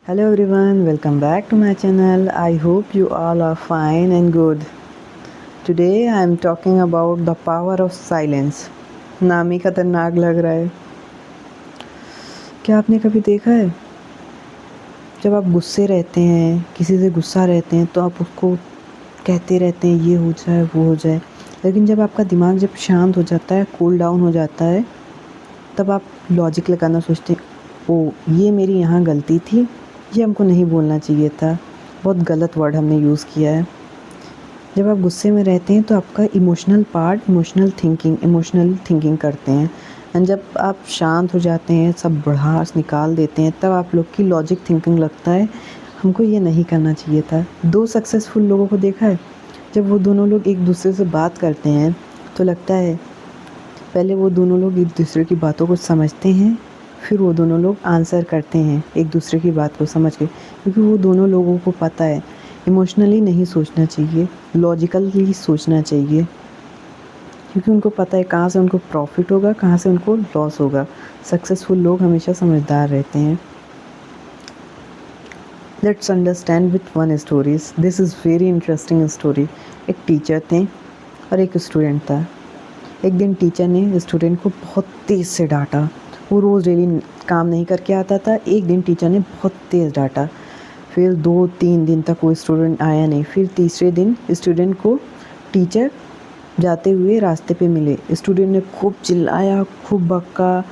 Hello everyone, welcome back to my channel. I hope you all are fine and good. Today I am talking about the power of silence. नाम ही खतरनाक लग रहा है। क्या आपने कभी देखा है जब आप गुस्से रहते हैं, किसी से गुस्सा रहते हैं तो आप उसको कहते रहते हैं ये हो जाए वो हो जाए, लेकिन जब आपका दिमाग जब शांत हो जाता है, कूल डाउन हो जाता है, तब आप लॉजिक लगाना सोचते हैं, ओ ये मेरी यहाँ गलती थी, ये हमको नहीं बोलना चाहिए था, बहुत गलत वर्ड हमने यूज़ किया है। जब आप गुस्से में रहते हैं तो आपका इमोशनल थिंकिंग करते हैं, एंड जब आप शांत हो जाते हैं, सब भड़ास निकाल देते हैं, तब आप लोग की लॉजिक थिंकिंग लगता है हमको ये नहीं करना चाहिए था। दो सक्सेसफुल लोगों को देखा है, जब वो दोनों लोग एक दूसरे से बात करते हैं तो लगता है पहले वो दोनों लोग एक दूसरे की बातों को समझते हैं, फिर वो दोनों लोग आंसर करते हैं एक दूसरे की बात को समझ के, क्योंकि वो दोनों लोगों को पता है इमोशनली नहीं सोचना चाहिए, लॉजिकली सोचना चाहिए, क्योंकि उनको पता है कहाँ से उनको प्रॉफिट होगा, कहाँ से उनको लॉस होगा। सक्सेसफुल लोग हमेशा समझदार रहते हैं। Let's understand with one stories. This is very interesting story. एक टीचर थे और एक स्टूडेंट था। एक दिन टीचर ने स्टूडेंट को बहुत तेज़ से डांटा। वो रोज़ डेली काम नहीं करके आता था, एक दिन टीचर ने बहुत तेज़ डांटा। फिर 2-3 दिन तक वो स्टूडेंट आया नहीं। फिर तीसरे दिन स्टूडेंट को टीचर जाते हुए रास्ते पे मिले। स्टूडेंट ने खूब चिल्लाया, खूब बका,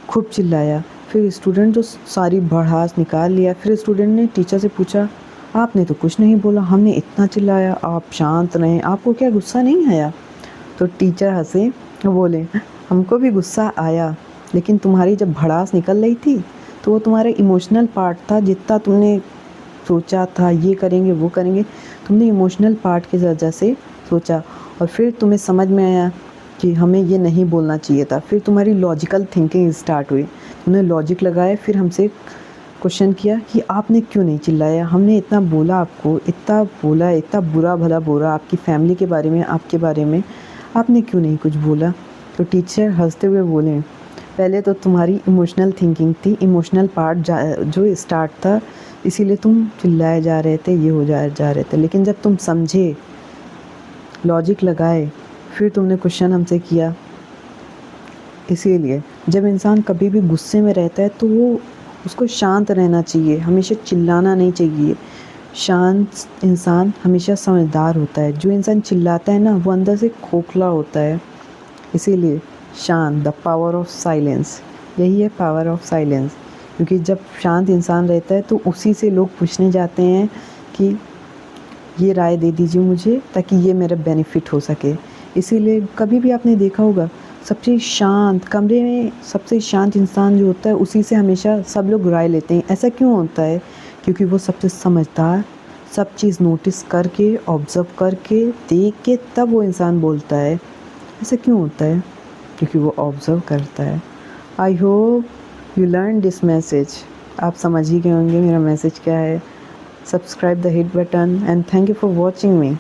खूब चिल्लाया। फिर स्टूडेंट तो सारी भड़ास निकाल लिया। फिर स्टूडेंट ने टीचर से पूछा, आपने तो कुछ नहीं बोला, हमने इतना चिल्लाया, आप शांत रहें, आपको क्या गुस्सा नहीं आया? तो टीचर हंसे, बोले, हमको भी गुस्सा आया, लेकिन तुम्हारी जब भड़ास निकल रही थी तो वो तुम्हारा इमोशनल पार्ट था। जितना तुमने सोचा था ये करेंगे वो करेंगे, तुमने इमोशनल पार्ट की वजह से सोचा, और फिर तुम्हें समझ में आया कि हमें ये नहीं बोलना चाहिए था। फिर तुम्हारी लॉजिकल थिंकिंग स्टार्ट हुई, तुमने लॉजिक लगाया, फिर हमसे क्वेश्चन किया कि आपने क्यों नहीं चिल्लाया, हमने इतना बोला आपको, इतना बोला, इतना बुरा भला बोला आपकी फैमिली के बारे में, आपके बारे में, आपने क्यों नहीं कुछ बोला? तो टीचर हंसते हुए बोले, पहले तो तुम्हारी इमोशनल थिंकिंग थी, इमोशनल पार्ट जो स्टार्ट था, इसीलिए तुम चिल्लाए जा रहे थे, ये हो जा रहे थे, लेकिन जब तुम समझे, लॉजिक लगाए, फिर तुमने क्वेश्चन हमसे किया। इसीलिए जब इंसान कभी भी गुस्से में रहता है तो वो उसको शांत रहना चाहिए, हमेशा चिल्लाना नहीं चाहिए। शांत इंसान हमेशा समझदार होता है। जो इंसान चिल्लाता है ना, वो अंदर से खोखला होता है। इसीलिए शांत, द पावर ऑफ साइलेंस, यही है पावर ऑफ साइलेंस। क्योंकि जब शांत इंसान रहता है तो उसी से लोग पूछने जाते हैं कि ये राय दे दीजिए मुझे, ताकि ये मेरा बेनिफिट हो सके। इसीलिए कभी भी आपने देखा होगा, सबसे शांत कमरे में सबसे शांत इंसान जो होता है, उसी से हमेशा सब लोग राय लेते हैं। ऐसा क्यों होता है? क्योंकि वो सबसे समझदार, सब चीज़ नोटिस करके, ऑब्ज़र्व करके, देख के तब वो इंसान बोलता है। ऐसा क्यों होता है? क्योंकि वो ऑब्ज़र्व करता है। I hope you learn this message. आप समझ ही गए होंगे मेरा मैसेज क्या है। Subscribe the hit button and thank you for watching me.